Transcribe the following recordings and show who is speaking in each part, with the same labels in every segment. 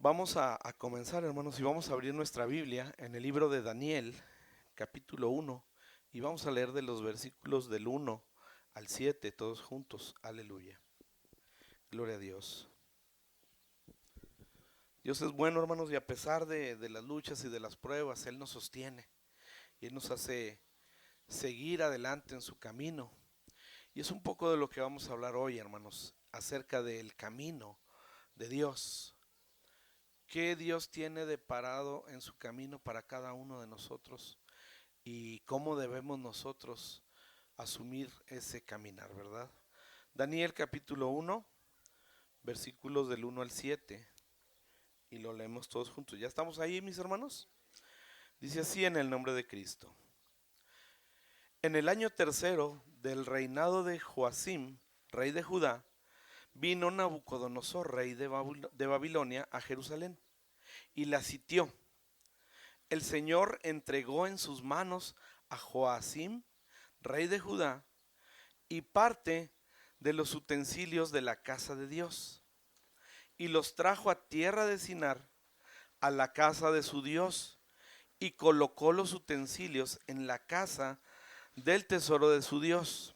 Speaker 1: Vamos a comenzar, hermanos, y vamos a abrir nuestra Biblia en el libro de Daniel, capítulo 1, y vamos a leer de los versículos del 1 al 7, todos juntos. Aleluya. Gloria a Dios. Dios es bueno, hermanos, y a pesar de las luchas y de las pruebas, Él nos sostiene y Él nos hace seguir adelante en su camino. Y es un poco de lo que vamos a hablar hoy, hermanos, acerca del camino de Dios. ¿Qué Dios tiene deparado en su camino para cada uno de nosotros? Y cómo debemos nosotros asumir ese caminar, ¿verdad? Daniel capítulo 1, versículos del 1 al 7, y lo leemos todos juntos. ¿Ya estamos ahí, mis hermanos? Dice así en el nombre de Cristo. En el año tercero del reinado de Joacim, rey de Judá, vino Nabucodonosor, rey de Babilonia, a Jerusalén, y la sitió. El Señor entregó en sus manos a Joacim, rey de Judá, y parte de los utensilios de la casa de Dios, y los trajo a tierra de Sinar, a la casa de su Dios, y colocó los utensilios en la casa del tesoro de su Dios.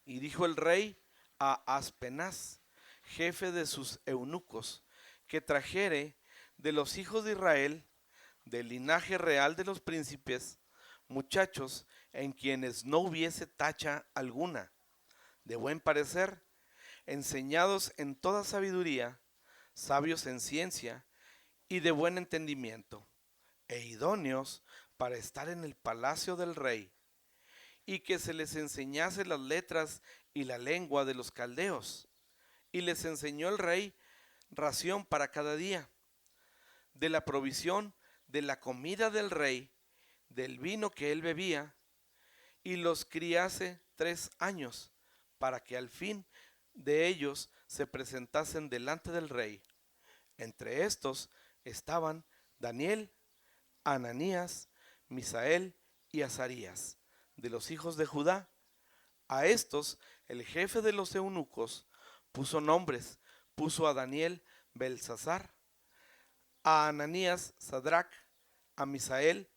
Speaker 1: Y dijo el rey a Aspenaz, jefe de sus eunucos, que trajere de los hijos de Israel, del linaje real de los príncipes, muchachos en quienes no hubiese tacha alguna, de buen parecer, enseñados en toda sabiduría, sabios en ciencia y de buen entendimiento, e idóneos para estar en el palacio del rey, y que se les enseñase las letras y la lengua de los caldeos. Y les enseñó el rey ración para cada día, de la provisión de la comida del rey, del vino que él bebía, y los criase 3 años, para que al fin de ellos se presentasen delante del rey. Entre estos estaban Daniel, Ananías, Misael y Azarías, de los hijos de Judá. A estos el jefe de los eunucos puso nombres, puso a Daniel Belsasar, a Ananías Sadrac, a Misael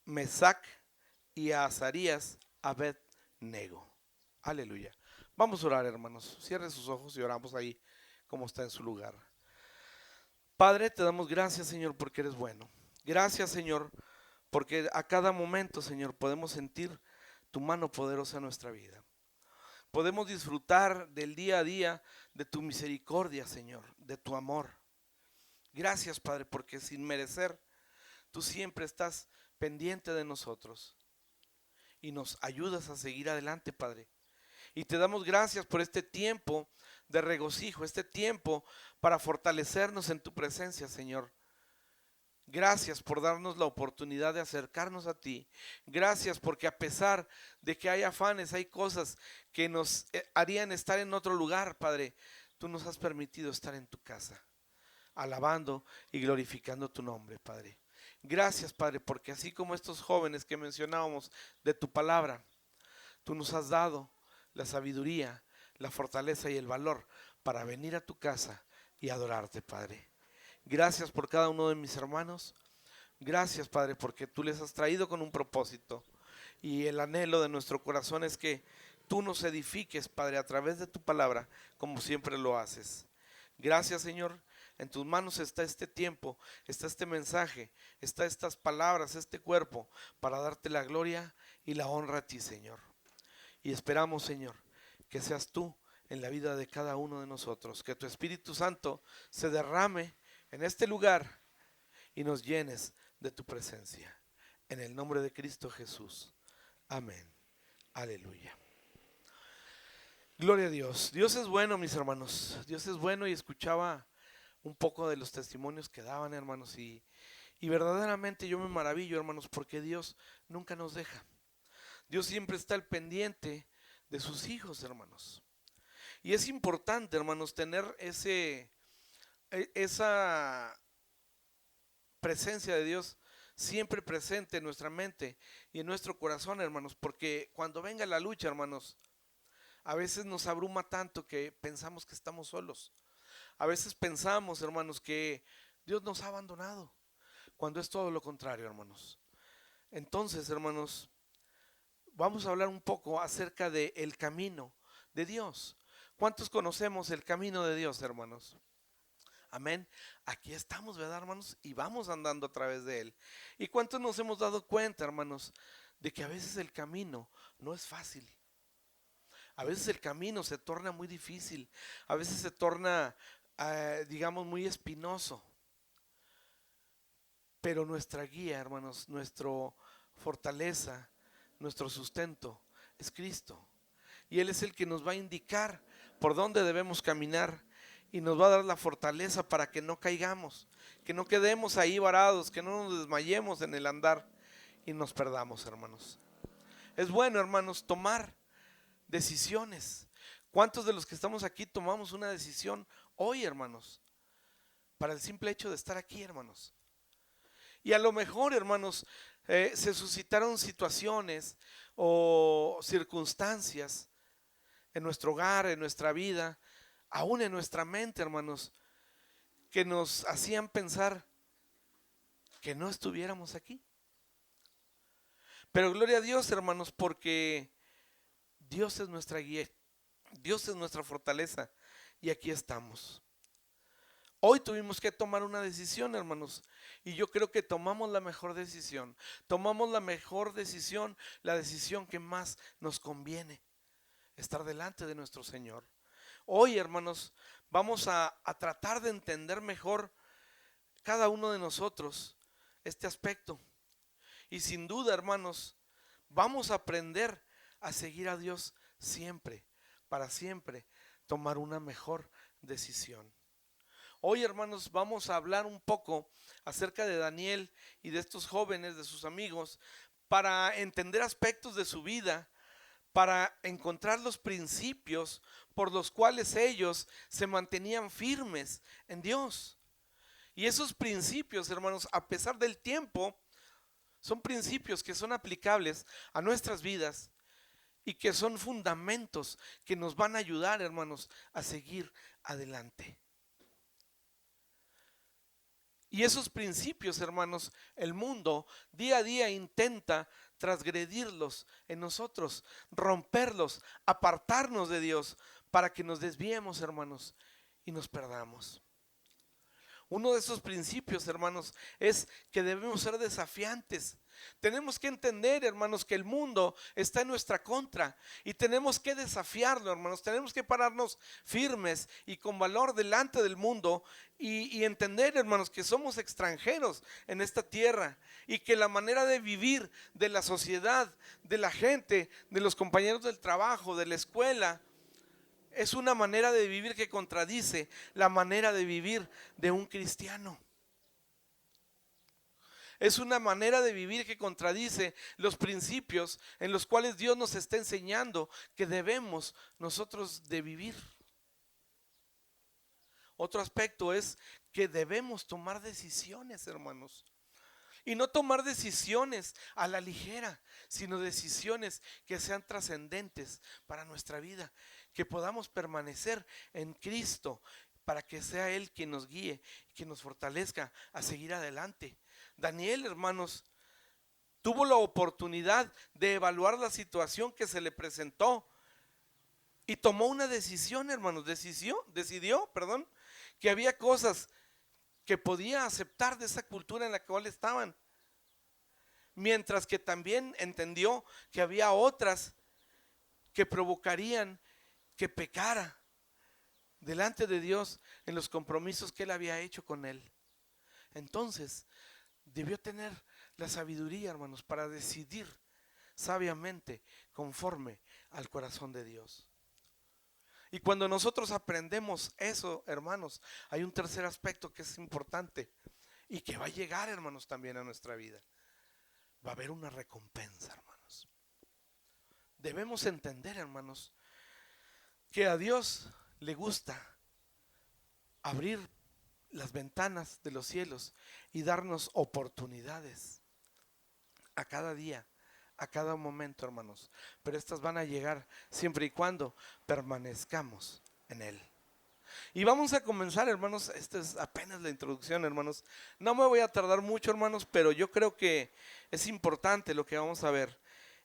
Speaker 1: Mesac y a Azarías Abed-nego. Aleluya. Vamos a orar, hermanos. Cierre sus ojos y oramos ahí como está en su lugar. Padre, te damos gracias, Señor, porque eres bueno. Gracias, Señor, porque a cada momento, Señor, podemos sentir tu mano poderosa en nuestra vida. Podemos disfrutar del día a día de tu misericordia, Señor, de tu amor. Gracias, Padre, porque sin merecer, tú siempre estás pendiente de nosotros y nos ayudas a seguir adelante, Padre. Y te damos gracias por este tiempo de regocijo, este tiempo para fortalecernos en tu presencia, Señor. Gracias por darnos la oportunidad de acercarnos a ti. Gracias porque a pesar de que hay afanes, hay cosas que nos harían estar en otro lugar, Padre, tú nos has permitido estar en tu casa, alabando y glorificando tu nombre, Padre. Gracias, Padre, porque así como estos jóvenes que mencionábamos de tu palabra, tú nos has dado la sabiduría, la fortaleza y el valor para venir a tu casa y adorarte, Padre. Gracias por cada uno de mis hermanos. Gracias, Padre, porque tú les has traído con un propósito. Y el anhelo de nuestro corazón es que tú nos edifiques, Padre, a través de tu palabra, como siempre lo haces. Gracias, Señor. En tus manos está este tiempo, está este mensaje, está estas palabras, este cuerpo, para darte la gloria y la honra a ti, Señor. Y esperamos, Señor, que seas tú en la vida de cada uno de nosotros, que tu Espíritu Santo se derrame en este lugar y nos llenes de tu presencia. En el nombre de Cristo Jesús. Amén. Aleluya. Gloria a Dios. Dios es bueno, mis hermanos. Dios es bueno, y escuchaba un poco de los testimonios que daban, hermanos, y verdaderamente yo me maravillo, hermanos, porque Dios nunca nos deja. Dios siempre está al pendiente de sus hijos, hermanos. Y es importante, hermanos, tener esa presencia de Dios siempre presente en nuestra mente y en nuestro corazón, hermanos, porque cuando venga la lucha, hermanos, a veces nos abruma tanto que pensamos que estamos solos. A veces pensamos, hermanos, que Dios nos ha abandonado, cuando es todo lo contrario, hermanos. Entonces, hermanos, vamos a hablar un poco acerca del camino de Dios. ¿Cuántos conocemos el camino de Dios, hermanos? Amén. Aquí estamos, ¿verdad, hermanos? Y vamos andando a través de él. ¿Y cuántos nos hemos dado cuenta, hermanos, de que a veces el camino no es fácil? A veces el camino se torna muy difícil. A veces se torna, digamos, muy espinoso. Pero nuestra guía, hermanos, nuestra fortaleza, nuestro sustento es Cristo. Y Él es el que nos va a indicar por dónde debemos caminar y nos va a dar la fortaleza para que no caigamos, que no quedemos ahí varados, que no nos desmayemos en el andar y nos perdamos, hermanos. Es bueno, hermanos, tomar decisiones. ¿Cuántos de los que estamos aquí tomamos una decisión hoy, hermanos? Para el simple hecho de estar aquí, hermanos. Y a lo mejor, hermanos, se suscitaron situaciones o circunstancias en nuestro hogar, en nuestra vida, aún en nuestra mente, hermanos, que nos hacían pensar que no estuviéramos aquí. Pero gloria a Dios, hermanos, porque Dios es nuestra guía, Dios es nuestra fortaleza y aquí estamos. Hoy tuvimos que tomar una decisión, hermanos, y yo creo que tomamos la mejor decisión. Tomamos la mejor decisión, la decisión que más nos conviene, estar delante de nuestro Señor. Hoy, hermanos, vamos a tratar de entender mejor cada uno de nosotros este aspecto. Y sin duda, hermanos, vamos a aprender a seguir a Dios siempre, para siempre, tomar una mejor decisión. Hoy, hermanos, vamos a hablar un poco acerca de Daniel y de estos jóvenes, de sus amigos, para entender aspectos de su vida, para encontrar los principios por los cuales ellos se mantenían firmes en Dios. Y esos principios, hermanos, a pesar del tiempo, son principios que son aplicables a nuestras vidas y que son fundamentos que nos van a ayudar, hermanos, a seguir adelante. Y esos principios, hermanos, el mundo día a día intenta transgredirlos en nosotros, romperlos, apartarnos de Dios para que nos desviemos, hermanos, y nos perdamos. Uno de esos principios, hermanos, es que debemos ser desafiantes. Tenemos que entender, hermanos, que el mundo está en nuestra contra y tenemos que desafiarlo, hermanos. Tenemos que pararnos firmes y con valor delante del mundo y entender, hermanos, que somos extranjeros en esta tierra y que la manera de vivir de la sociedad, de la gente, de los compañeros del trabajo, de la escuela, es una manera de vivir que contradice la manera de vivir de un cristiano. Es una manera de vivir que contradice los principios en los cuales Dios nos está enseñando que debemos nosotros de vivir. Otro aspecto es que debemos tomar decisiones, hermanos. Y no tomar decisiones a la ligera, sino decisiones que sean trascendentes para nuestra vida, que podamos permanecer en Cristo para que sea Él quien nos guíe, quien nos fortalezca a seguir adelante. Daniel, hermanos, tuvo la oportunidad de evaluar la situación que se le presentó y tomó una decisión, hermanos, decidió, que había cosas que podía aceptar de esa cultura en la cual estaban, mientras que también entendió que había otras que provocarían que pecara delante de Dios en los compromisos que él había hecho con él. Entonces debió tener la sabiduría, hermanos, para decidir sabiamente conforme al corazón de Dios. Y cuando nosotros aprendemos eso, hermanos, hay un tercer aspecto que es importante y que va a llegar, hermanos, también a nuestra vida. Va a haber una recompensa, hermanos. Debemos entender, hermanos, que a Dios le gusta abrir las ventanas de los cielos y darnos oportunidades a cada día, a cada momento, hermanos. Pero estas van a llegar siempre y cuando permanezcamos en Él. Y vamos a comenzar, hermanos. Esta es apenas la introducción, hermanos. No me voy a tardar mucho, hermanos, pero yo creo que es importante lo que vamos a ver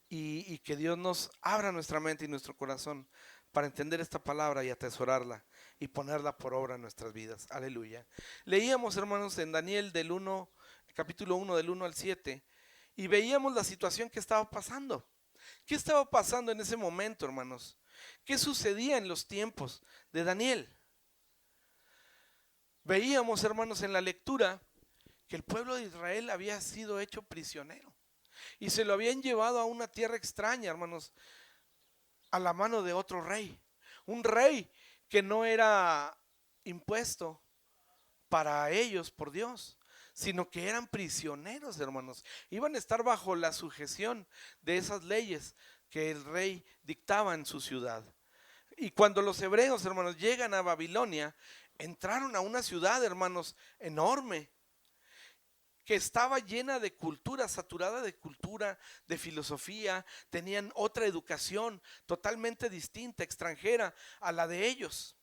Speaker 1: y que Dios nos abra nuestra mente y nuestro corazón para entender esta palabra y atesorarla y ponerla por obra en nuestras vidas. Aleluya. Leíamos, hermanos, en Daniel capítulo 1 del 1 al 7 y veíamos la situación que estaba pasando. ¿Qué estaba pasando en ese momento, hermanos? ¿Qué sucedía en los tiempos de Daniel? Veíamos, hermanos, en la lectura que el pueblo de Israel había sido hecho prisionero y se lo habían llevado a una tierra extraña, hermanos, a la mano de otro rey. Un rey que no era impuesto para ellos por Dios, sino que eran prisioneros, hermanos. Iban a estar bajo la sujeción de esas leyes que el rey dictaba en su ciudad. Y cuando los hebreos, hermanos, llegan a Babilonia, entraron a una ciudad, hermanos, enorme, que estaba llena de cultura, saturada de cultura, de filosofía. Tenían otra educación totalmente distinta, extranjera a la de ellos.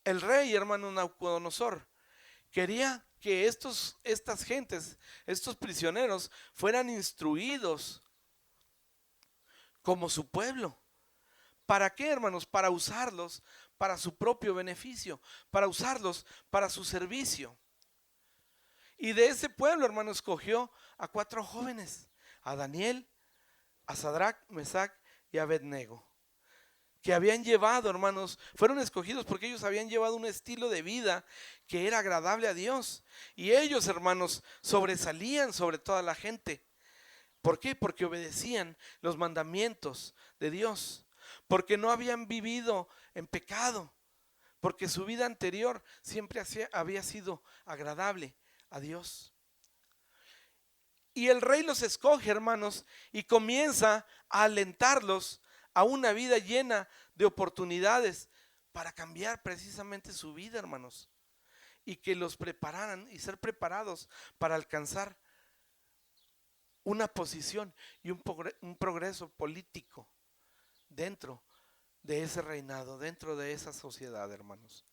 Speaker 1: El rey, hermano Nabucodonosor, quería que estas gentes, estos prisioneros, fueran instruidos como su pueblo. ¿Para qué, hermanos? Para usarlos para su propio beneficio, para usarlos para su servicio. Y de ese pueblo, hermanos, escogió a 4 jóvenes, a Daniel, a Sadrach, Mesach y a Abednego, que habían llevado, hermanos, fueron escogidos porque ellos habían llevado un estilo de vida que era agradable a Dios. Y ellos, hermanos, sobresalían sobre toda la gente. ¿Por qué? Porque obedecían los mandamientos de Dios, porque no habían vivido en pecado, porque su vida anterior siempre había sido agradable a Dios. Y el rey los escoge, hermanos, y comienza a alentarlos a una vida llena de oportunidades para cambiar precisamente su vida, hermanos, y que los prepararan y ser preparados para alcanzar una posición y un progreso político dentro de ese reinado, dentro de esa sociedad, hermanos.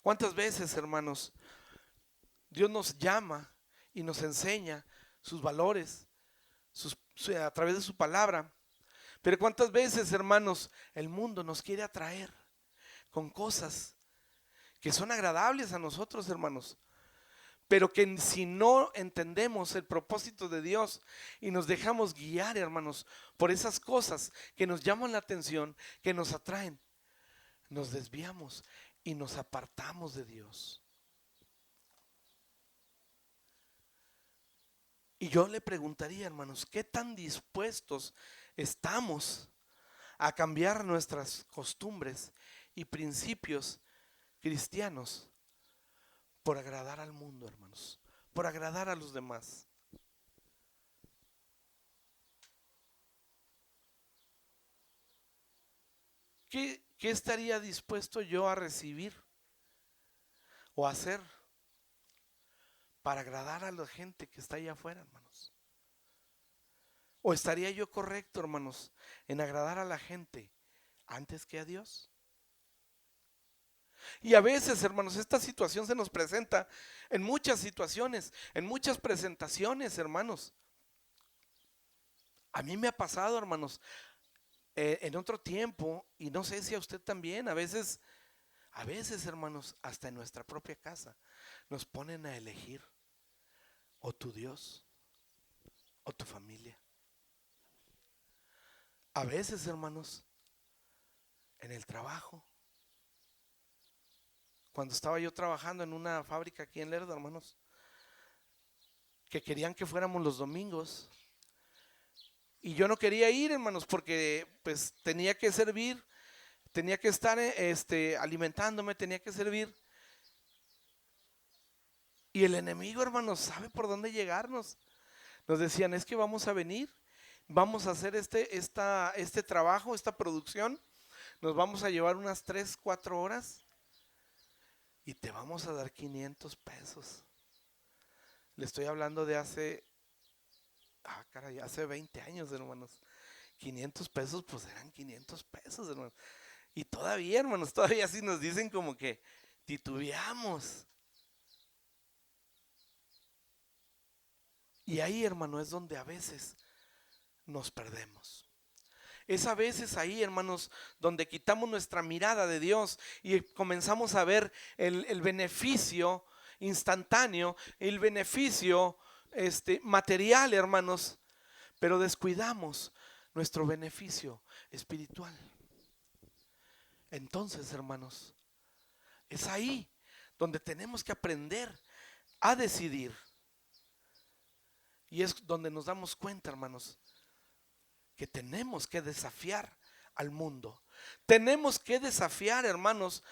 Speaker 1: ¿Cuántas veces, hermanos, Dios nos llama y nos enseña sus valores a través de su palabra? Pero cuántas veces, hermanos, el mundo nos quiere atraer con cosas que son agradables a nosotros, hermanos, pero que si no entendemos el propósito de Dios y nos dejamos guiar, hermanos, por esas cosas que nos llaman la atención, que nos atraen, nos desviamos y nos apartamos de Dios. Y yo le preguntaría, hermanos, ¿qué tan dispuestos estamos a cambiar nuestras costumbres y principios cristianos por agradar al mundo, hermanos, por agradar a los demás? ¿Qué estaría dispuesto yo a recibir o a hacer para agradar a la gente que está allá afuera, hermanos? ¿O estaría yo correcto, hermanos, en agradar a la gente antes que a Dios? Y a veces, hermanos, esta situación se nos presenta en muchas situaciones, en muchas presentaciones, hermanos. A mí me ha pasado, hermanos, en otro tiempo, y no sé si a usted también, a veces, hermanos, hasta en nuestra propia casa, nos ponen a elegir o tu Dios o tu familia. A veces, hermanos, en el trabajo. Cuando estaba yo trabajando en una fábrica aquí en Lerdo, hermanos, que querían que fuéramos los domingos. Y yo no quería ir, hermanos, porque pues tenía que servir, tenía que estar alimentándome, tenía que servir. Y el enemigo, hermanos, sabe por dónde llegarnos. Nos decían, es que vamos a venir, vamos a hacer este trabajo, esta producción, nos vamos a llevar unas 3, 4 horas y te vamos a dar 500 pesos. Le estoy hablando de hace 20 años, hermanos. 500 pesos, pues eran 500 pesos, hermanos. Y todavía, hermanos, todavía sí nos dicen como que titubeamos. Y ahí, hermano, es donde a veces nos perdemos. Es a veces ahí, hermanos, donde quitamos nuestra mirada de Dios y comenzamos a ver el beneficio instantáneo, el beneficio material, hermanos, pero descuidamos nuestro beneficio espiritual. Entonces, hermanos, es ahí donde tenemos que aprender a decidir. Y es donde nos damos cuenta, hermanos, que tenemos que desafiar al mundo. Tenemos que desafiar, hermanos,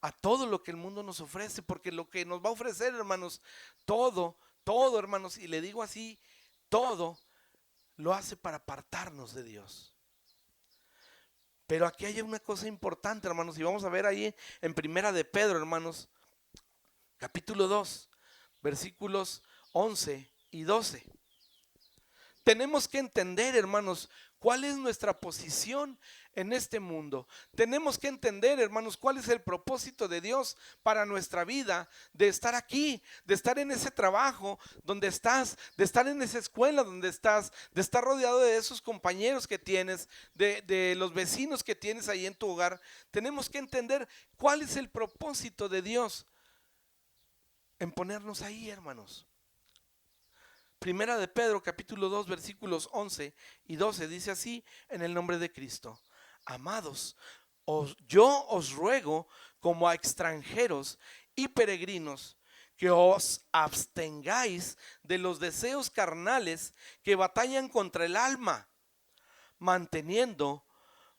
Speaker 1: a todo lo que el mundo nos ofrece, porque lo que nos va a ofrecer, hermanos, todo, hermanos, y le digo así, todo lo hace para apartarnos de Dios. Pero aquí hay una cosa importante, hermanos, y vamos a ver ahí en Primera de Pedro, hermanos, capítulo 2, versículos 11 y 12. Tenemos que entender, hermanos, cuál es nuestra posición en este mundo. Tenemos que entender, hermanos, cuál es el propósito de Dios para nuestra vida, de estar aquí, de estar en ese trabajo donde estás, de estar en esa escuela donde estás, de estar rodeado de esos compañeros que tienes, de los vecinos que tienes ahí en tu hogar. Tenemos que entender cuál es el propósito de Dios en ponernos ahí, hermanos. Primera de Pedro, capítulo 2, versículos 11 y 12, dice así, en el nombre de Cristo: amados, yo os ruego como a extranjeros y peregrinos, que os abstengáis de los deseos carnales que batallan contra el alma, manteniendo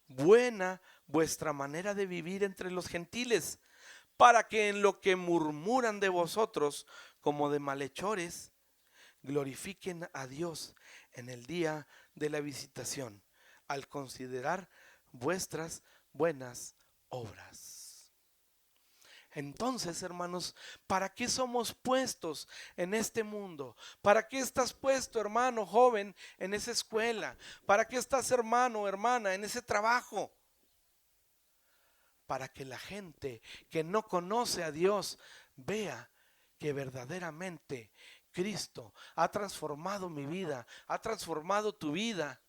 Speaker 1: buena vuestra manera de vivir entre los gentiles, para que en lo que murmuran de vosotros como de malhechores, glorifiquen a Dios en el día de la visitación, al considerar vuestras buenas obras. Entonces, hermanos, ¿para qué somos puestos en este mundo? ¿Para qué estás puesto, hermano joven, en esa escuela? ¿Para qué estás, hermano o hermana, en ese trabajo? Para que la gente que no conoce a Dios vea que verdaderamente Cristo ha transformado mi vida, ha transformado tu vida.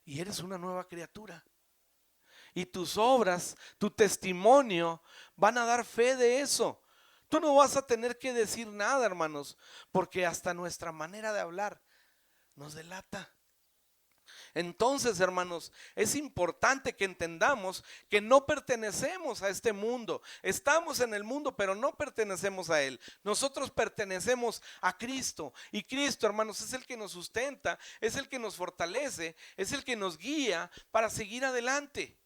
Speaker 1: Y eres una nueva criatura. Y tus obras, tu testimonio van a dar fe de eso. Tú no vas a tener que decir nada, hermanos, porque hasta nuestra manera de hablar nos delata. Entonces, hermanos, es importante que entendamos que no pertenecemos a este mundo. Estamos en el mundo, pero no pertenecemos a él. Nosotros pertenecemos a Cristo. Y Cristo, hermanos, es el que nos sustenta, es el que nos fortalece, es el que nos guía para seguir adelante.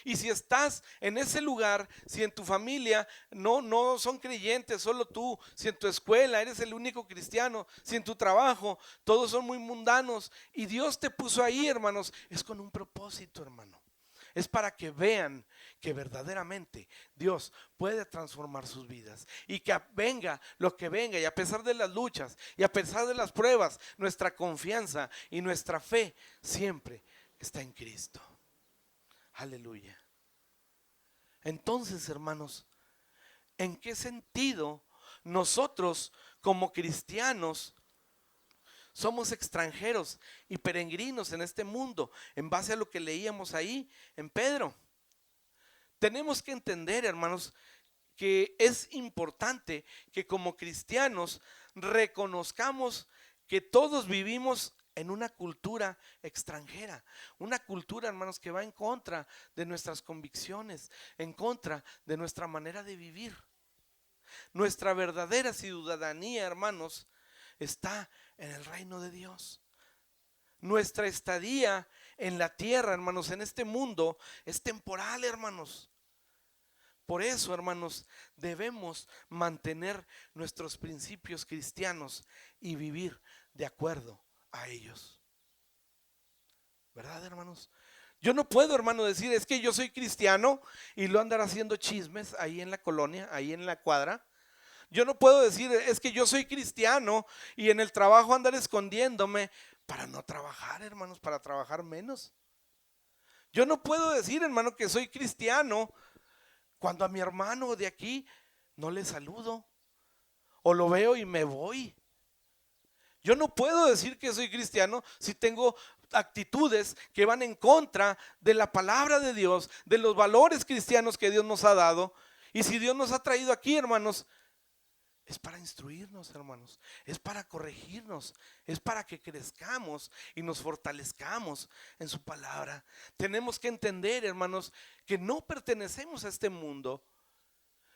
Speaker 1: Y si estás en ese lugar, si en tu familia no son creyentes, solo tú, si en tu escuela eres el único cristiano, si en tu trabajo todos son muy mundanos y Dios te puso ahí, hermanos, es con un propósito, hermano. Es para que vean que verdaderamente Dios puede transformar sus vidas y que venga lo que venga, y a pesar de las luchas y a pesar de las pruebas, nuestra confianza y nuestra fe siempre está en Cristo. Aleluya. Entonces, hermanos, ¿en qué sentido nosotros como cristianos somos extranjeros y peregrinos en este mundo? En base a lo que leíamos ahí en Pedro. Tenemos que entender, hermanos, que es importante que como cristianos reconozcamos que todos vivimos en una cultura extranjera, una cultura, hermanos, que va en contra de nuestras convicciones, en contra de nuestra manera de vivir. Nuestra verdadera ciudadanía, hermanos, está en el reino de Dios. Nuestra estadía en la tierra, hermanos, en este mundo es temporal, hermanos. Por eso, hermanos, debemos mantener nuestros principios cristianos y vivir de acuerdo a ellos. ¿Verdad, hermanos? Yo no puedo, hermano, decir es que yo soy cristiano y lo andar haciendo chismes ahí en la colonia, ahí en la cuadra. Yo no puedo decir es que yo soy cristiano y en el trabajo andar escondiéndome para no trabajar, hermanos, para trabajar menos. Yo no puedo decir, hermano, que soy cristiano cuando a mi hermano de aquí no le saludo o lo veo y me voy. Yo no puedo decir que soy cristiano si tengo actitudes que van en contra de la palabra de Dios, de los valores cristianos que Dios nos ha dado. Y si Dios nos ha traído aquí, hermanos, es para instruirnos, hermanos, es para corregirnos, es para que crezcamos y nos fortalezcamos en su palabra. Tenemos que entender, hermanos, que no pertenecemos a este mundo.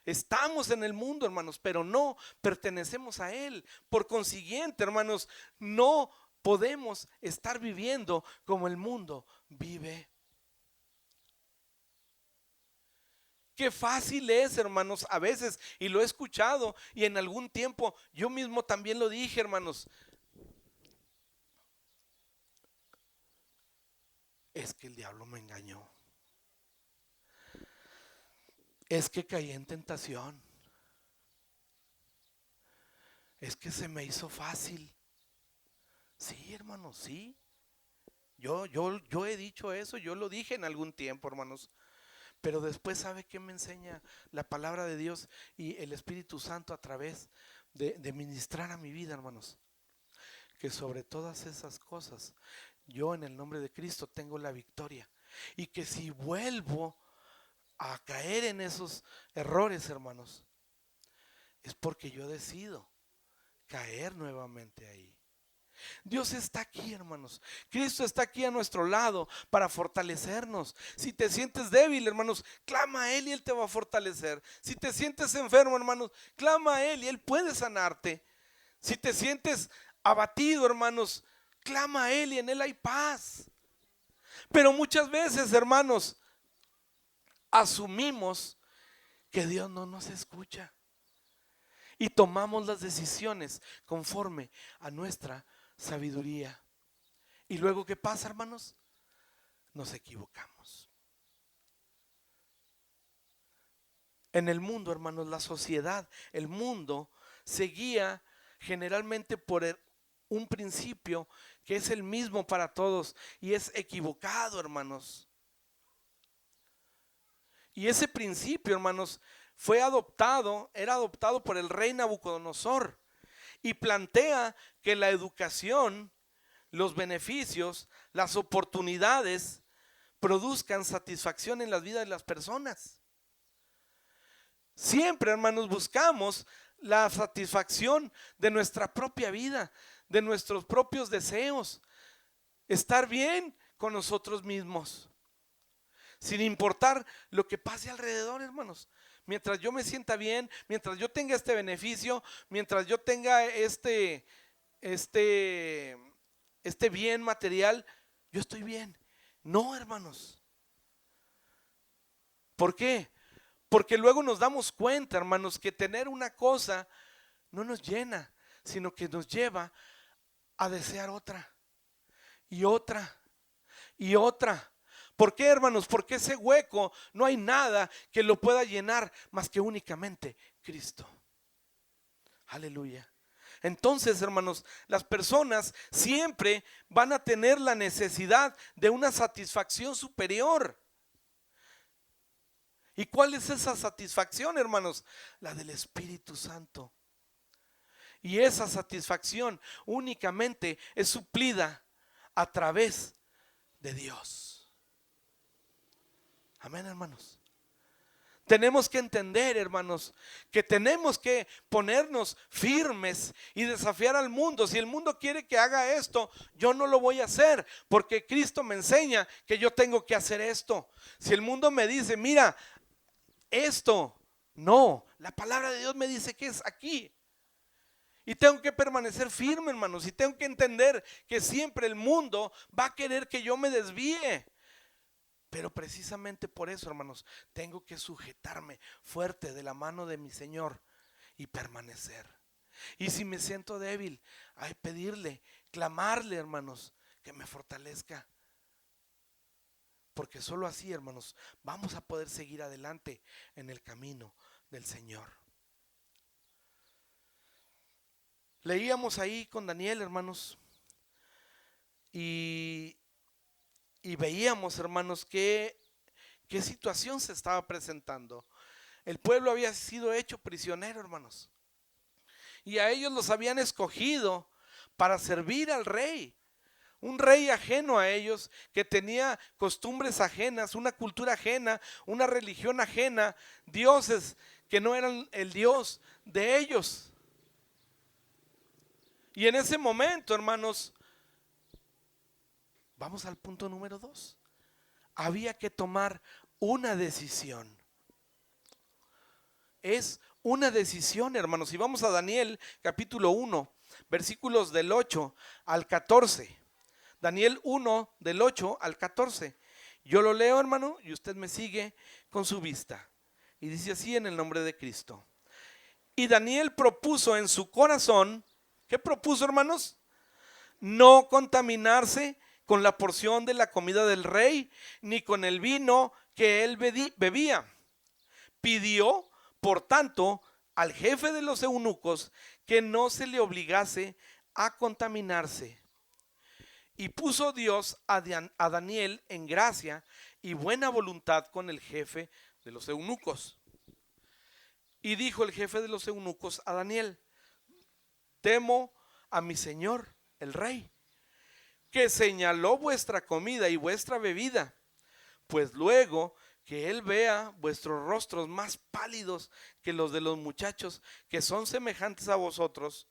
Speaker 1: Estamos en el mundo, hermanos, pero no pertenecemos a él. Por consiguiente, hermanos, no podemos estar viviendo como el mundo vive. Qué fácil es, hermanos, a veces, y lo he escuchado, y en algún tiempo yo mismo también lo dije, hermanos. Es que el diablo me engañó. Es que caí en tentación. Es que se me hizo fácil. Sí, hermanos, sí. Yo he dicho eso, yo lo dije en algún tiempo, hermanos. Pero después, ¿sabe qué me enseña la palabra de Dios y el Espíritu Santo a través de ministrar a mi vida, hermanos? Que sobre todas esas cosas, yo en el nombre de Cristo tengo la victoria. Y que si vuelvo a caer en esos errores, hermanos, es porque yo decido caer nuevamente ahí. Dios está aquí, hermanos. Cristo está aquí a nuestro lado para fortalecernos. Si te sientes débil, hermanos, clama a Él y Él te va a fortalecer. Si te sientes enfermo, hermanos, clama a Él y Él puede sanarte. Si te sientes abatido, hermanos, clama a Él y en Él hay paz. Pero muchas veces, hermanos, asumimos que Dios no nos escucha y tomamos las decisiones conforme a nuestra sabiduría. Y luego, ¿qué pasa, hermanos? Nos equivocamos. En el mundo, hermanos, la sociedad, el mundo se guía generalmente por un principio que es el mismo para todos y es equivocado, hermanos. Y ese principio, hermanos, era adoptado por el rey Nabucodonosor y plantea que la educación, los beneficios, las oportunidades produzcan satisfacción en las vidas de las personas. Siempre, hermanos, buscamos la satisfacción de nuestra propia vida, de nuestros propios deseos, estar bien con nosotros mismos, sin importar lo que pase alrededor, hermanos. Mientras yo me sienta bien, mientras yo tenga este beneficio, mientras yo tenga este bien material, yo estoy bien. No, hermanos. ¿Por qué? Porque luego nos damos cuenta, hermanos, que tener una cosa no nos llena, sino que nos lleva a desear otra y otra y otra. ¿Por qué, hermanos? Porque ese hueco no hay nada que lo pueda llenar más que únicamente Cristo. Aleluya. Entonces, hermanos, las personas siempre van a tener la necesidad de una satisfacción superior. ¿Y cuál es esa satisfacción, hermanos? La del Espíritu Santo. Y esa satisfacción únicamente es suplida a través de Dios. Amén, hermanos. Tenemos que entender, hermanos, que tenemos que ponernos firmes y desafiar al mundo. Si el mundo quiere que haga esto, yo no lo voy a hacer, porque Cristo me enseña que yo tengo que hacer esto. Si el mundo me dice, mira, esto, no, la palabra de Dios me dice que es aquí. Y tengo que permanecer firme, hermanos, y tengo que entender que siempre el mundo va a querer que yo me desvíe. Pero precisamente por eso, hermanos, tengo que sujetarme fuerte de la mano de mi Señor y permanecer. Y si me siento débil, hay pedirle, clamarle, hermanos, que me fortalezca. Porque solo así, hermanos, vamos a poder seguir adelante en el camino del Señor. Leíamos ahí con Daniel, hermanos, y Y veíamos, hermanos, qué situación se estaba presentando. El pueblo había sido hecho prisionero, hermanos. Y a ellos los habían escogido para servir al rey. Un rey ajeno a ellos, que tenía costumbres ajenas, una cultura ajena, una religión ajena, dioses que no eran el Dios de ellos. Y en ese momento, hermanos, vamos al punto número 2. Había que tomar una decisión. Es una decisión, hermanos. Y vamos a Daniel capítulo 1, versículos del 8 al 14. Daniel 1, del 8 al 14. Yo lo leo, hermano, y usted me sigue con su vista. Y dice así en el nombre de Cristo. Y Daniel propuso en su corazón, ¿qué propuso, hermanos? No contaminarse con la porción de la comida del rey, ni con el vino que él bebía. Pidió, por tanto, al jefe de los eunucos que no se le obligase a contaminarse. Y puso Dios a Daniel en gracia y buena voluntad con el jefe de los eunucos. Y dijo el jefe de los eunucos a Daniel: temo a mi señor, el rey, que señaló vuestra comida y vuestra bebida, pues luego que él vea vuestros rostros más pálidos que los de los muchachos que son semejantes a vosotros,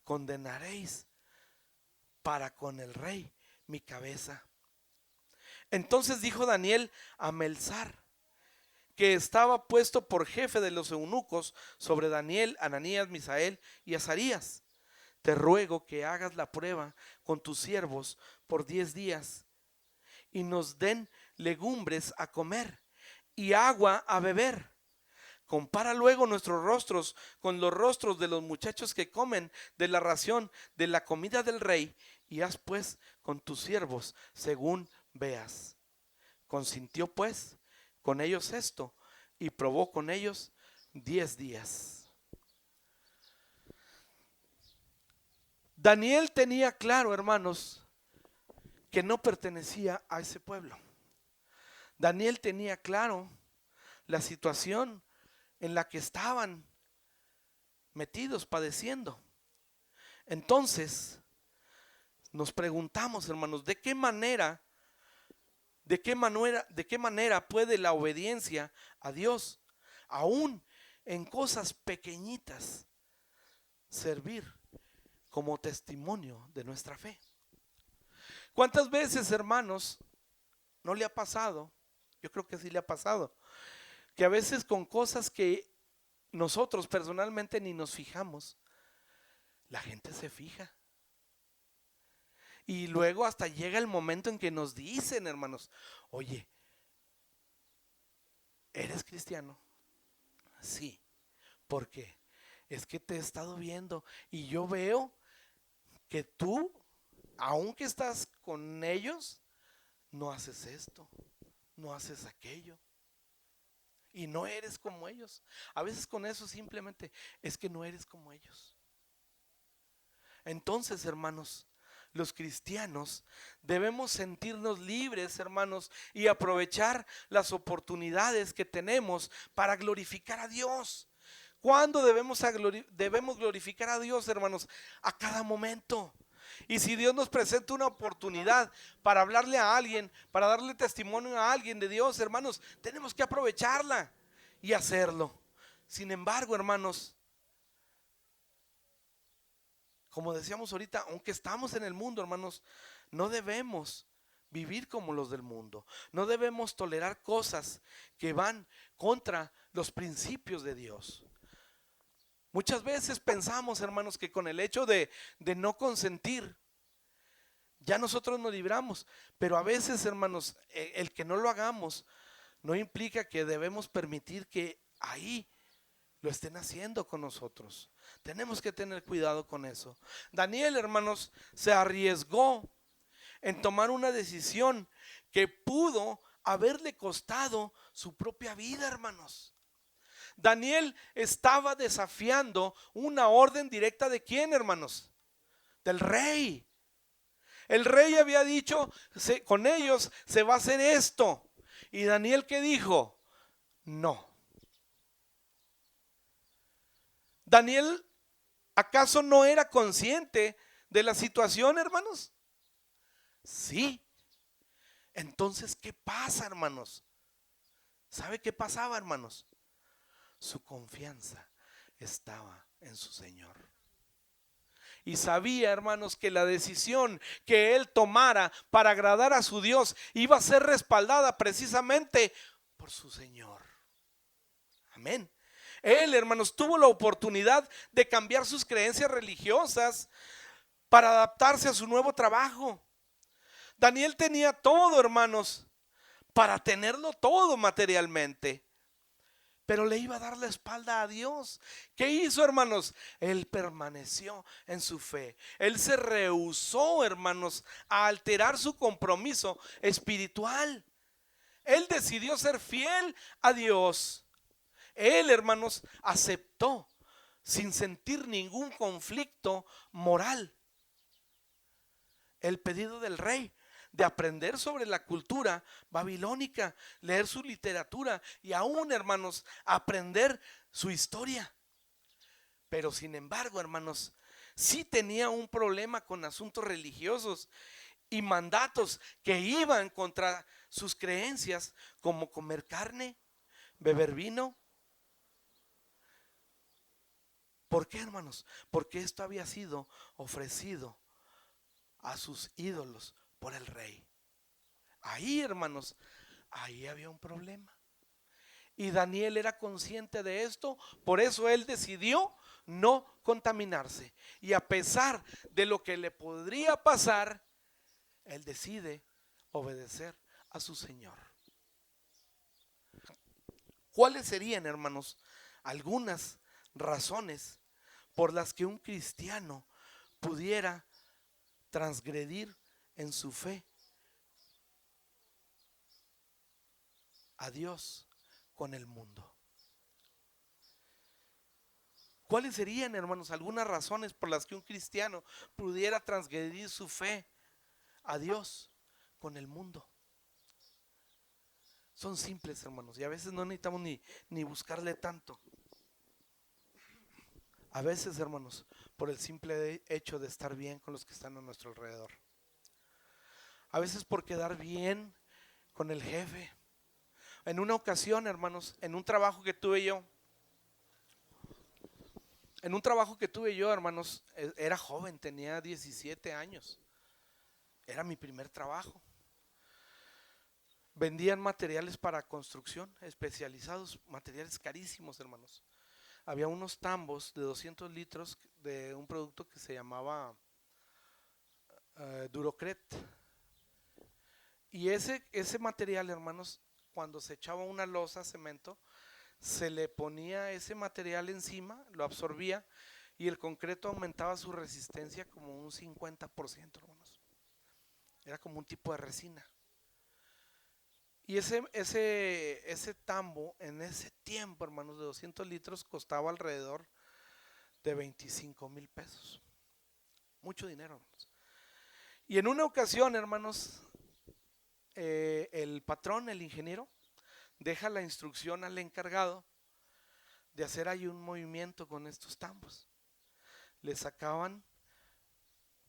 Speaker 1: condenaréis para con el rey mi cabeza. Entonces dijo Daniel a Melzar, que estaba puesto por jefe de los eunucos sobre Daniel, Ananías, Misael y Azarías: te ruego que hagas la prueba con tus siervos por 10 días y nos den legumbres a comer y agua a beber. Compara luego nuestros rostros con los rostros de los muchachos que comen de la ración de la comida del rey, y haz pues con tus siervos según veas. Consintió pues con ellos esto y probó con ellos 10 días. Daniel tenía claro, hermanos, que no pertenecía a ese pueblo. Daniel tenía claro la situación en la que estaban metidos, padeciendo. Entonces, nos preguntamos, hermanos, ¿de qué manera puede la obediencia a Dios, aún en cosas pequeñitas, servir como testimonio de nuestra fe? ¿Cuántas veces, hermanos, no le ha pasado? Yo creo que sí le ha pasado, que a veces con cosas que nosotros personalmente ni nos fijamos, la gente se fija. Y luego hasta llega el momento en que nos dicen, hermanos: oye, ¿eres cristiano? Sí. ¿Por qué? Es que te he estado viendo y yo veo que tú, aunque estás con ellos, no haces esto, no haces aquello, y no eres como ellos. A veces con eso simplemente es que no eres como ellos. Entonces, hermanos, los cristianos debemos sentirnos libres, hermanos, y aprovechar las oportunidades que tenemos para glorificar a Dios. ¿Cuándo debemos glorificar a Dios, hermanos? A cada momento. Y si Dios nos presenta una oportunidad para hablarle a alguien, para darle testimonio a alguien de Dios, hermanos, tenemos que aprovecharla y hacerlo. Sin embargo, hermanos, como decíamos ahorita, aunque estamos en el mundo, hermanos, no debemos vivir como los del mundo. No debemos tolerar cosas que van contra los principios de Dios. Muchas veces pensamos, hermanos, que con el hecho de no consentir, ya nosotros nos libramos. Pero a veces, hermanos, el que no lo hagamos no implica que debemos permitir que ahí lo estén haciendo con nosotros. Tenemos que tener cuidado con eso. Daniel, hermanos, se arriesgó en tomar una decisión que pudo haberle costado su propia vida, hermanos. Daniel estaba desafiando una orden directa ¿de quién, hermanos? Del rey. El rey había dicho, con ellos se va a hacer esto. Y Daniel, ¿qué dijo? No. Daniel, ¿acaso no era consciente de la situación, hermanos? Sí. Entonces, ¿qué pasa, hermanos? ¿Sabe qué pasaba, hermanos? Su confianza estaba en su Señor. Y sabía, hermanos, que la decisión que él tomara para agradar a su Dios iba a ser respaldada precisamente por su Señor. Amén. Él, hermanos, tuvo la oportunidad de cambiar sus creencias religiosas para adaptarse a su nuevo trabajo. Daniel tenía todo, hermanos, para tenerlo todo materialmente, pero le iba a dar la espalda a Dios. ¿Qué hizo, hermanos? Él permaneció en su fe. Él se rehusó, hermanos, a alterar su compromiso espiritual. Él decidió ser fiel a Dios. Él, hermanos, aceptó sin sentir ningún conflicto moral el pedido del rey de aprender sobre la cultura babilónica, leer su literatura y aún, hermanos, aprender su historia. Pero sin embargo, hermanos, sí tenía un problema con asuntos religiosos y mandatos que iban contra sus creencias, como comer carne, beber vino. ¿Por qué, hermanos? Porque esto había sido ofrecido a sus ídolos por el rey. Ahí, hermanos, ahí había un problema. Y Daniel era consciente de esto, por eso él decidió no contaminarse. Y a pesar de lo que le podría pasar, él decide obedecer a su Señor. ¿Cuáles serían, hermanos, algunas razones por las que un cristiano pudiera transgredir en su fe a Dios con el mundo? ¿Cuáles serían, hermanos, algunas razones por las que un cristiano pudiera transgredir su fe a Dios con el mundo? Son simples, hermanos, y a veces no necesitamos ni buscarle tanto. A veces, hermanos, por el simple hecho de estar bien con los que están a nuestro alrededor. A veces por quedar bien con el jefe. En una ocasión, hermanos, en un trabajo que tuve yo, hermanos, era joven, tenía 17 años. Era mi primer trabajo. Vendían materiales para construcción especializados, materiales carísimos, hermanos. Había unos tambos de 200 litros de un producto que se llamaba Durocret. Y ese material, hermanos, cuando se echaba una losa, cemento, se le ponía ese material encima, lo absorbía y el concreto aumentaba su resistencia como un 50%, hermanos. Era como un tipo de resina. Y ese tambo en ese tiempo, hermanos, de 200 litros costaba alrededor de 25,000 pesos. Mucho dinero, hermanos. Y en una ocasión, hermanos, el patrón, el ingeniero, deja la instrucción al encargado de hacer ahí un movimiento con estos tambos. Le sacaban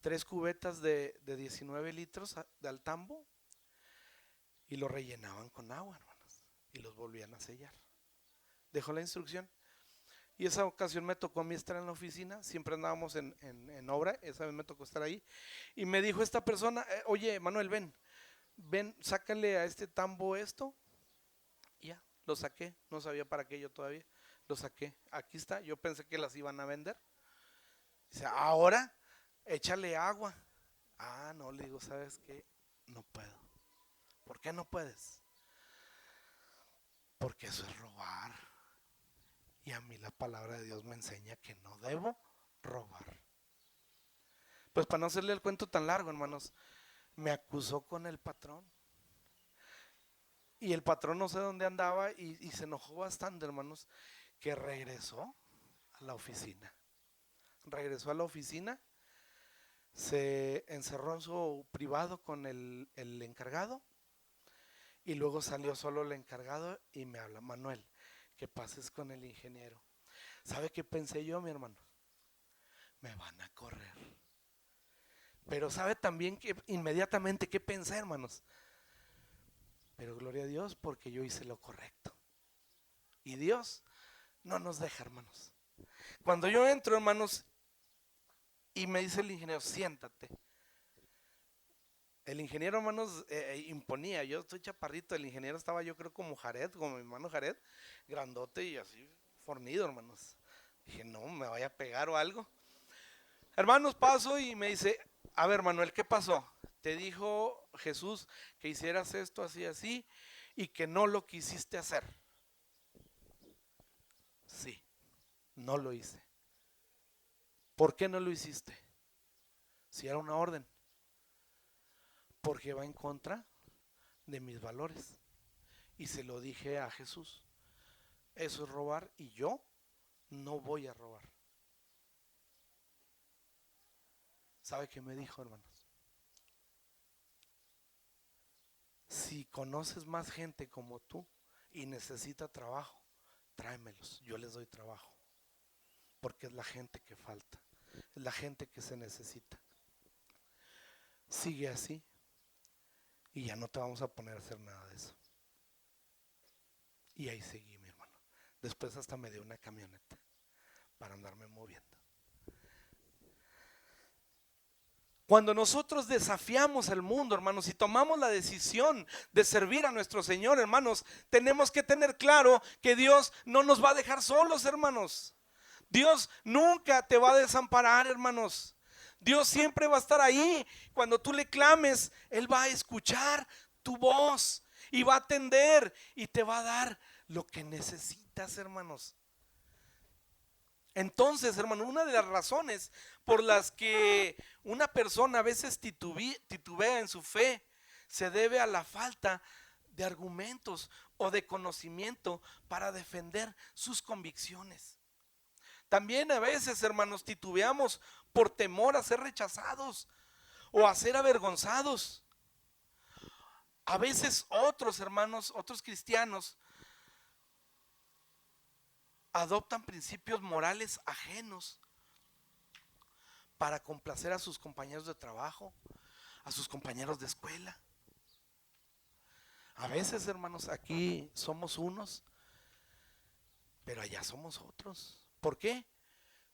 Speaker 1: 3 cubetas de 19 litros al tambo y lo rellenaban con agua, hermanos, y los volvían a sellar. Dejó la instrucción. Y esa ocasión me tocó a mí estar en la oficina, siempre andábamos en obra, esa vez me tocó estar ahí. Y me dijo esta persona, oye, Manuel, ven, sácale a este tambo esto. Y ya, lo saqué, no sabía para qué yo todavía. Lo saqué, aquí está, yo pensé que las iban a vender. Dice, ahora, échale agua. Ah, no, le digo, ¿sabes qué? No puedo. ¿Por qué no puedes? Porque eso es robar. Y a mí la palabra de Dios me enseña que no debo robar. Pues para no hacerle el cuento tan largo, hermanos, me acusó con el patrón. Y el patrón no sé dónde andaba y se enojó bastante, hermanos, que regresó a la oficina. Regresó a la oficina Se encerró en su privado con el encargado y luego salió solo el encargado y me habla: Manuel, que pases con el ingeniero. ¿Sabe qué pensé yo, mi hermano? Me van a correr. Pero sabe también que inmediatamente qué pensé, hermanos. Pero gloria a Dios, porque yo hice lo correcto. Y Dios no nos deja, hermanos. Cuando yo entro, hermanos, y me dice el ingeniero: siéntate. El ingeniero, hermanos, imponía. Yo estoy chaparrito, el ingeniero estaba, yo creo, como Jared, como mi hermano Jared, grandote y así fornido, hermanos. Dije: no, me vaya a pegar o algo. Hermanos, paso y me dice: a ver, Manuel, ¿qué pasó? Te dijo Jesús que hicieras esto así, así, y que no lo quisiste hacer. Sí, no lo hice. ¿Por qué no lo hiciste? Si era una orden. Porque va en contra de mis valores. Y se lo dije a Jesús: eso es robar y yo no voy a robar. ¿Sabe qué me dijo, hermanos? Si conoces más gente como tú y necesita trabajo, tráemelos, yo les doy trabajo. Porque es la gente que falta, es la gente que se necesita. Sigue así y ya no te vamos a poner a hacer nada de eso. Y ahí seguí, mi hermano. Después hasta me dio una camioneta para andarme moviendo. Cuando nosotros desafiamos el mundo, hermanos, y tomamos la decisión de servir a nuestro Señor, hermanos, tenemos que tener claro que Dios no nos va a dejar solos, hermanos. Dios nunca te va a desamparar, hermanos. Dios siempre va a estar ahí. Cuando tú le clames, Él va a escuchar tu voz y va a atender y te va a dar lo que necesitas, hermanos. Entonces, hermano, una de las razones por las que una persona a veces titubea en su fe se debe a la falta de argumentos o de conocimiento para defender sus convicciones. También a veces, hermanos, titubeamos por temor a ser rechazados o a ser avergonzados. A veces otros hermanos, otros cristianos, adoptan principios morales ajenos para complacer a sus compañeros de trabajo, a sus compañeros de escuela. A veces, hermanos, aquí somos unos, pero allá somos otros. ¿Por qué?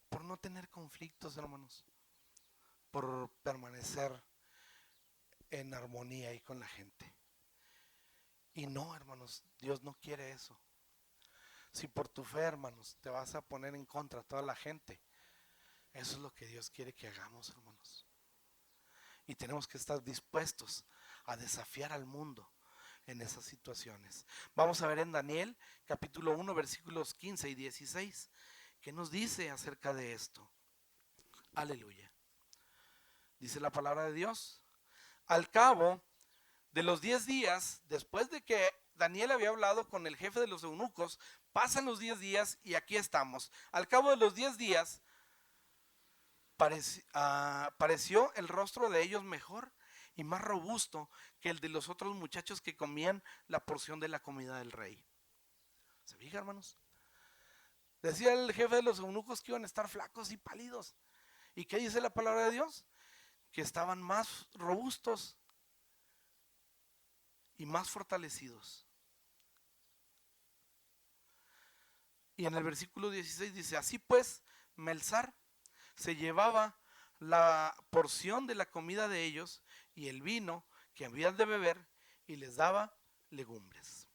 Speaker 1: Por no tener conflictos, hermanos. Por permanecer en armonía ahí con la gente. Y no, hermanos, Dios no quiere eso. Si por tu fe, hermanos, te vas a poner en contra a toda la gente, eso es lo que Dios quiere que hagamos, hermanos. Y tenemos que estar dispuestos a desafiar al mundo en esas situaciones. Vamos a ver en Daniel capítulo 1 versículos 15 y 16 qué nos dice acerca de esto. Aleluya. Dice la palabra de Dios: al cabo de los 10 días, después de que Daniel había hablado con el jefe de los eunucos, pasan los 10 días y aquí estamos. Al cabo de los 10 días pareció el rostro de ellos mejor y más robusto que el de los otros muchachos que comían la porción de la comida del rey. ¿Se fija, hermanos? Decía el jefe de los eunucos que iban a estar flacos y pálidos. ¿Y qué dice la palabra de Dios? Que estaban más robustos y más fortalecidos. Y en el versículo 16 dice: así pues, Melzar se llevaba la porción de la comida de ellos y el vino que habían de beber y les daba legumbres.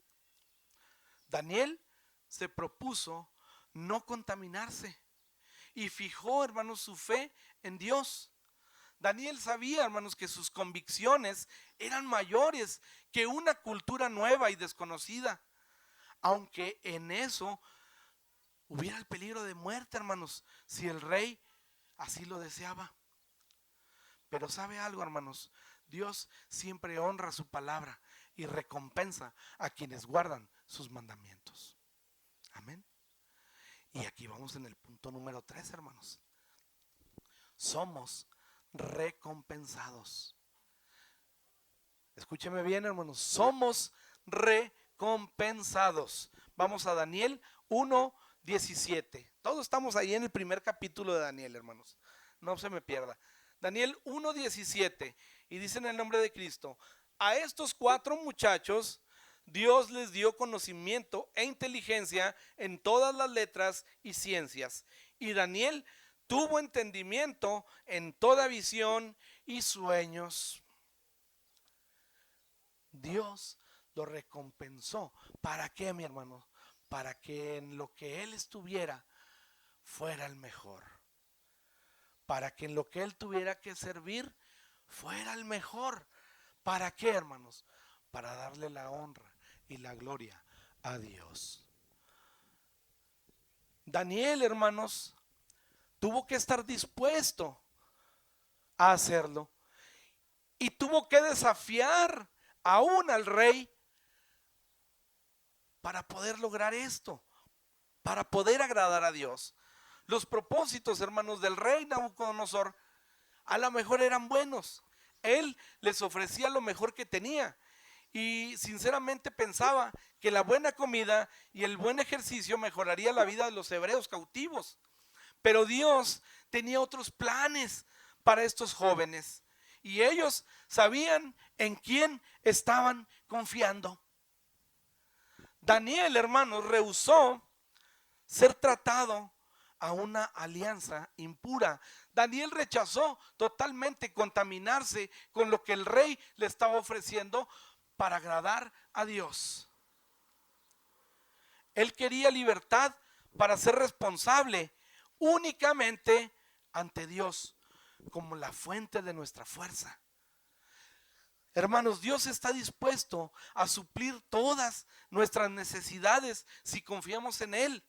Speaker 1: Daniel se propuso no contaminarse y fijó, hermanos, su fe en Dios. Daniel sabía, hermanos, que sus convicciones eran mayores que una cultura nueva y desconocida, aunque en eso hubiera el peligro de muerte, hermanos, si el rey así lo deseaba. Pero ¿sabe algo, hermanos? Dios siempre honra su palabra y recompensa a quienes guardan sus mandamientos. Amén. Y aquí vamos en el punto número 3, hermanos. Somos recompensados. Escúcheme bien, hermanos, somos recompensados. Vamos a Daniel 1:17. Todos estamos ahí en el primer capítulo de Daniel, hermanos. No se me pierda. Daniel 1:17. Y dice en el nombre de Cristo: a estos 4 muchachos Dios les dio conocimiento e inteligencia en todas las letras y ciencias. Y Daniel tuvo entendimiento en toda visión y sueños. Dios lo recompensó. ¿Para qué, mi hermano? Para que en lo que él estuviera fuera el mejor. Para que en lo que él tuviera que servir fuera el mejor. ¿Para qué, hermanos? Para darle la honra y la gloria a Dios. Daniel, hermanos, tuvo que estar dispuesto a hacerlo. Y tuvo que desafiar aún al rey para poder lograr esto, para poder agradar a Dios. Los propósitos, hermanos, del rey Nabucodonosor a lo mejor eran buenos. Él les ofrecía lo mejor que tenía y sinceramente pensaba que la buena comida y el buen ejercicio mejoraría la vida de los hebreos cautivos. Pero Dios tenía otros planes para estos jóvenes y ellos sabían en quién estaban confiando. Daniel, hermanos, rehusó ser tratado a una alianza impura. Daniel rechazó totalmente contaminarse con lo que el rey le estaba ofreciendo para agradar a Dios. Él quería libertad para ser responsable únicamente ante Dios como la fuente de nuestra fuerza. Hermanos, Dios está dispuesto a suplir todas nuestras necesidades si confiamos en Él.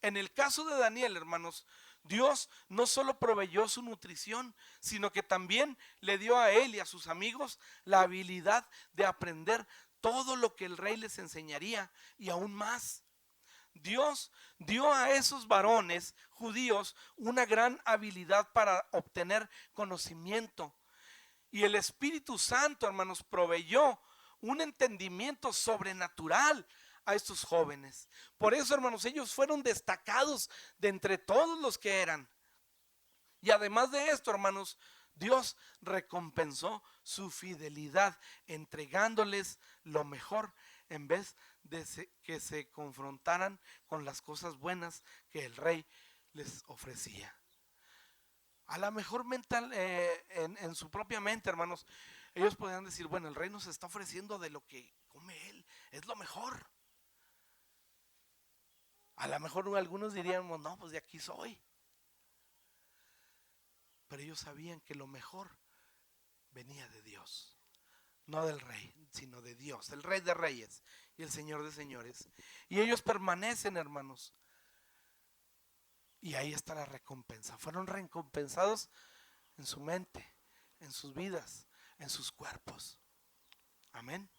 Speaker 1: En el caso de Daniel, hermanos, Dios no solo proveyó su nutrición, sino que también le dio a él y a sus amigos la habilidad de aprender todo lo que el rey les enseñaría y aún más. Dios dio a esos varones judíos una gran habilidad para obtener conocimiento. Y el Espíritu Santo, hermanos, proveyó un entendimiento sobrenatural a estos jóvenes. Por eso, hermanos, ellos fueron destacados de entre todos los que eran. Y además de esto, hermanos, Dios recompensó su fidelidad entregándoles lo mejor en vez de que se confrontaran con las cosas buenas que el rey les ofrecía. A lo mejor mental, en su propia mente, hermanos, ellos podrían decir, bueno, el rey nos está ofreciendo de lo que come él, es lo mejor. A lo mejor algunos diríamos, no, pues de aquí soy. Pero ellos sabían que lo mejor venía de Dios, no del rey, sino de Dios, el rey de reyes y el señor de señores. Y ellos permanecen, hermanos. Y ahí está la recompensa. Fueron recompensados en su mente, en sus vidas, en sus cuerpos. Amén.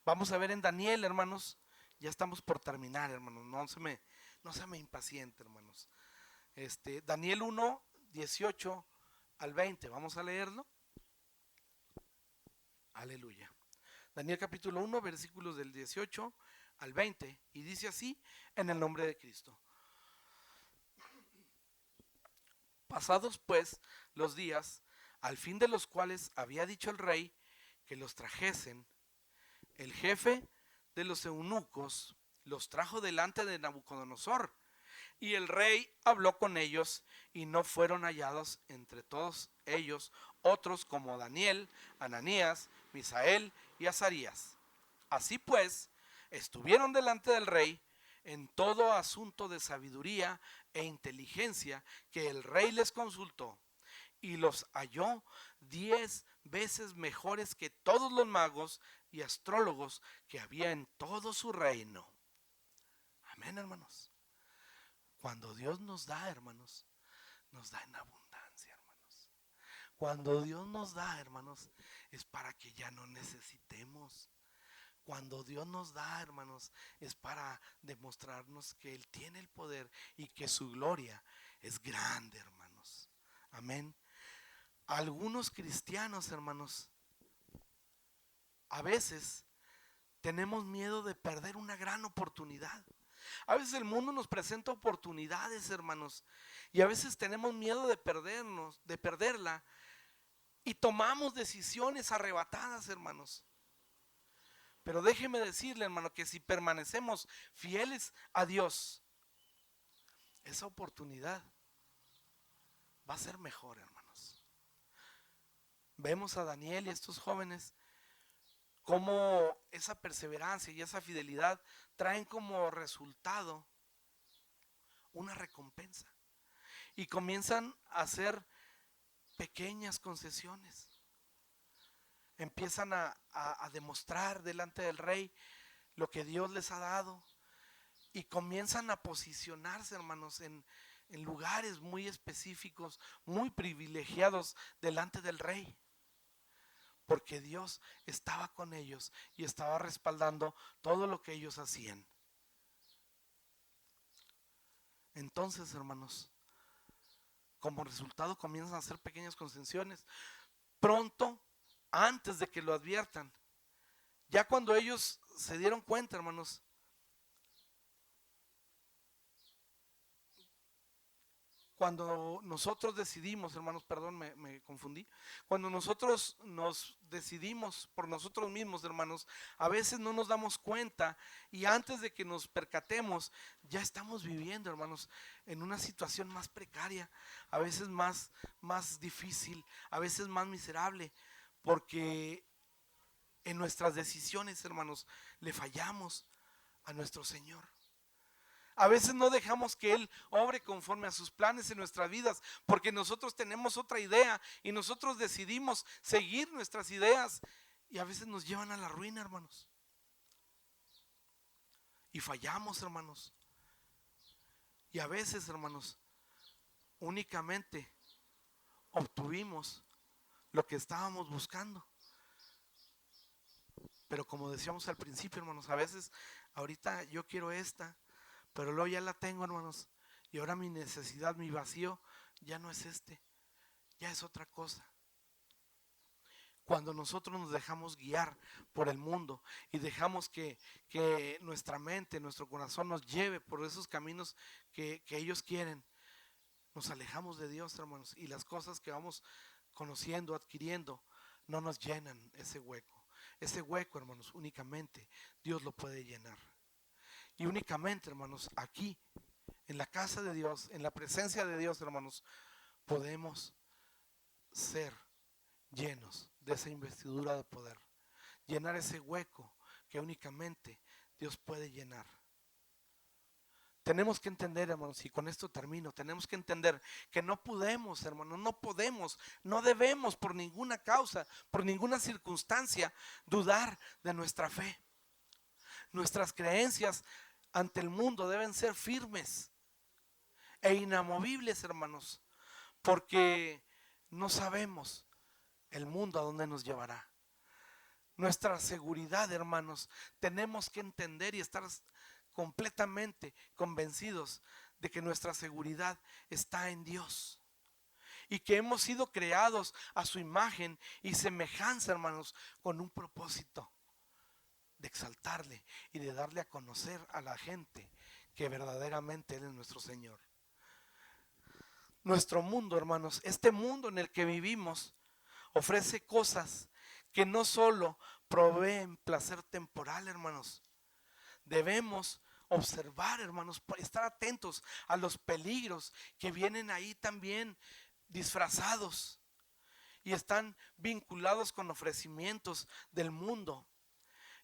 Speaker 1: Vamos a ver en Daniel, hermanos. Ya estamos por terminar, hermanos. No se me impaciente, hermanos. Daniel 1:18 al 20. Vamos a leerlo. Aleluya. Daniel capítulo 1, versículos del 18 al 20. Y dice así, en el nombre de Cristo. Pasados pues los días, al fin de los cuales había dicho el rey que los trajesen, el jefe de los eunucos los trajo delante de Nabucodonosor, y el rey habló con ellos, y no fueron hallados entre todos ellos otros como Daniel, Ananías, Misael y Azarías. Así pues, estuvieron delante del rey en todo asunto de sabiduría e inteligencia que el rey les consultó, y los halló 10 veces mejores que todos los magos y astrólogos que había en todo su reino. Amén, hermanos. Cuando Dios nos da, hermanos, nos da en abundancia, hermanos. Cuando Dios nos da, hermanos, es para que ya no necesitemos. Cuando Dios nos da, hermanos, es para demostrarnos que Él tiene el poder y que su gloria es grande, hermanos. Amén. Algunos cristianos, hermanos, a veces tenemos miedo de perder una gran oportunidad. A veces el mundo nos presenta oportunidades, hermanos, y a veces tenemos miedo de perderla, y tomamos decisiones arrebatadas, hermanos. Pero déjeme decirle, hermano, que si permanecemos fieles a Dios, esa oportunidad va a ser mejor, hermanos. Vemos a Daniel y a estos jóvenes cómo esa perseverancia y esa fidelidad traen como resultado una recompensa. Y comienzan a hacer pequeñas concesiones. Empiezan a demostrar delante del rey lo que Dios les ha dado. Y comienzan a posicionarse, hermanos, en lugares muy específicos, muy privilegiados delante del rey. Porque Dios estaba con ellos y estaba respaldando todo lo que ellos hacían. Entonces, hermanos, como resultado comienzan a hacer pequeñas concesiones. Pronto, antes de que lo adviertan, ya cuando ellos se dieron cuenta, hermanos, cuando nosotros decidimos, hermanos, perdón, me confundí. Cuando nosotros nos decidimos por nosotros mismos, hermanos, a veces no nos damos cuenta y antes de que nos percatemos, ya estamos viviendo, hermanos, en una situación más precaria, a veces más difícil, a veces más miserable, porque en nuestras decisiones, hermanos, le fallamos a nuestro Señor. A veces no dejamos que Él obre conforme a sus planes en nuestras vidas, porque nosotros tenemos otra idea y nosotros decidimos seguir nuestras ideas y a veces nos llevan a la ruina, hermanos. Y fallamos, hermanos. Y a veces, hermanos, únicamente obtuvimos lo que estábamos buscando. Pero como decíamos al principio, hermanos, a veces ahorita yo quiero esta, pero luego ya la tengo, hermanos, y ahora mi necesidad, mi vacío, ya no es ya es otra cosa. Cuando nosotros nos dejamos guiar por el mundo y dejamos que nuestra mente, nuestro corazón nos lleve por esos caminos que ellos quieren, nos alejamos de Dios, hermanos, y las cosas que vamos conociendo, adquiriendo, no nos llenan ese hueco. Ese hueco, hermanos, únicamente Dios lo puede llenar. Y únicamente, hermanos, aquí, en la casa de Dios, en la presencia de Dios, hermanos, podemos ser llenos de esa investidura de poder. Llenar ese hueco que únicamente Dios puede llenar. Tenemos que entender, hermanos, y con esto termino, tenemos que entender que no podemos, hermanos, no debemos por ninguna causa, por ninguna circunstancia, dudar de nuestra fe. Nuestras creencias ante el mundo deben ser firmes e inamovibles, hermanos, porque no sabemos el mundo a dónde nos llevará. Nuestra seguridad, hermanos, tenemos que entender y estar completamente convencidos de que nuestra seguridad está en Dios y que hemos sido creados a su imagen y semejanza, hermanos, con un propósito de exaltarle y de darle a conocer a la gente que verdaderamente Él es nuestro Señor. Nuestro mundo, hermanos, este mundo en el que vivimos, ofrece cosas que no solo proveen placer temporal, hermanos. Debemos observar, hermanos, estar atentos a los peligros que vienen ahí también disfrazados y están vinculados con ofrecimientos del mundo.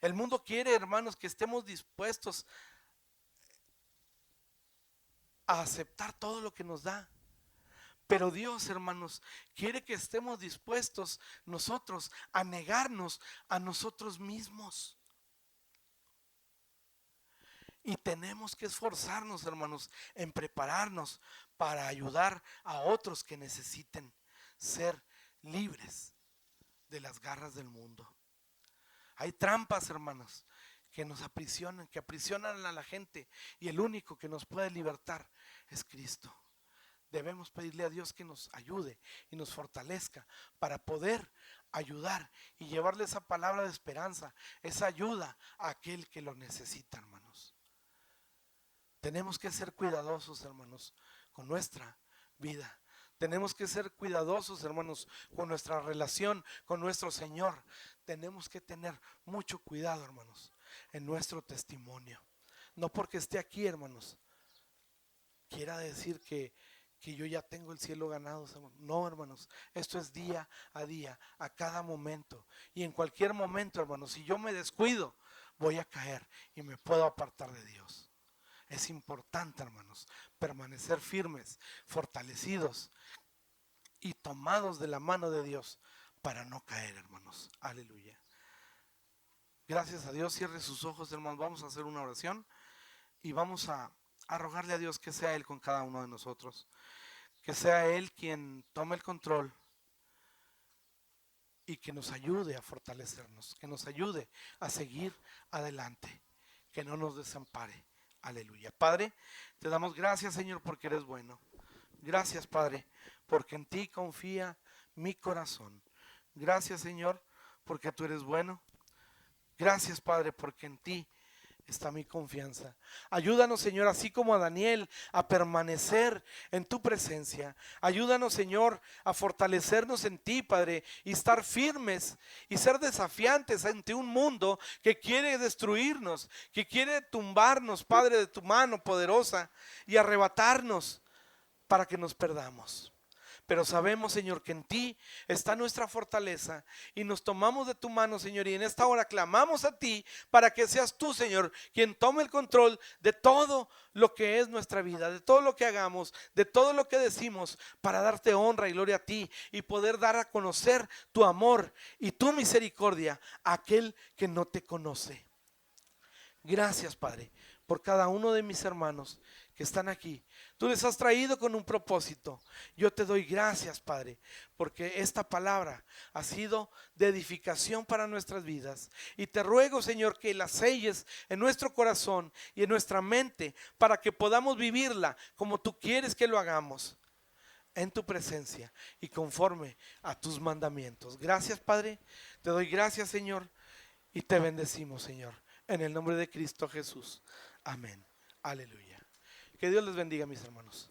Speaker 1: El mundo quiere, hermanos, que estemos dispuestos a aceptar todo lo que nos da. Pero Dios, hermanos, quiere que estemos dispuestos nosotros a negarnos a nosotros mismos. Y tenemos que esforzarnos, hermanos, en prepararnos para ayudar a otros que necesiten ser libres de las garras del mundo. Hay trampas, hermanos, que nos aprisionan, que aprisionan a la gente, y el único que nos puede libertar es Cristo. debemos pedirle a Dios que nos ayude y nos fortalezca para poder ayudar y llevarle esa palabra de esperanza, esa ayuda a aquel que lo necesita, hermanos. Tenemos que ser cuidadosos, hermanos, con nuestra vida. Tenemos que ser cuidadosos, hermanos, con nuestra relación con nuestro Señor. Tenemos que tener mucho cuidado, hermanos, en nuestro testimonio. No porque esté aquí, hermanos, quiera decir que yo ya tengo el cielo ganado. No, hermanos, esto es día a día, a cada momento. Y en cualquier momento, hermanos, si yo me descuido, voy a caer y me puedo apartar de Dios. Es importante, hermanos, permanecer firmes, fortalecidos y tomados de la mano de Dios para no caer, hermanos. Aleluya. Gracias a Dios. Cierre sus ojos, hermanos. Vamos a hacer una oración y vamos a rogarle a Dios que sea Él con cada uno de nosotros. Que sea Él quien tome el control y que nos ayude a fortalecernos, que nos ayude a seguir adelante, que no nos desampare. Aleluya. Padre, te damos gracias, Señor, porque eres bueno. Gracias, Padre, porque en ti confía mi corazón. Gracias, Señor, porque tú eres bueno. Gracias, Padre, porque en ti está mi confianza. Ayúdanos, Señor, así como a Daniel, a permanecer en tu presencia. Ayúdanos, Señor, a fortalecernos en ti, Padre, y estar firmes y ser desafiantes ante un mundo que quiere destruirnos, que quiere tumbarnos, Padre, de tu mano poderosa y arrebatarnos para que nos perdamos. Pero sabemos, Señor, que en ti está nuestra fortaleza y nos tomamos de tu mano, Señor, y en esta hora clamamos a ti para que seas tú, Señor, quien tome el control de todo lo que es nuestra vida, de todo lo que hagamos, de todo lo que decimos, para darte honra y gloria a ti y poder dar a conocer tu amor y tu misericordia a aquel que no te conoce. Gracias, Padre, por cada uno de mis hermanos que están aquí. Tú les has traído con un propósito. Yo te doy gracias, Padre, porque esta palabra ha sido de edificación para nuestras vidas. Y te ruego, Señor, que la selles en nuestro corazón y en nuestra mente para que podamos vivirla como tú quieres que lo hagamos, en tu presencia y conforme a tus mandamientos. Gracias, Padre. Te doy gracias, Señor, y te bendecimos, Señor, en el nombre de Cristo Jesús. Amén. Aleluya. Que Dios les bendiga, mis hermanos.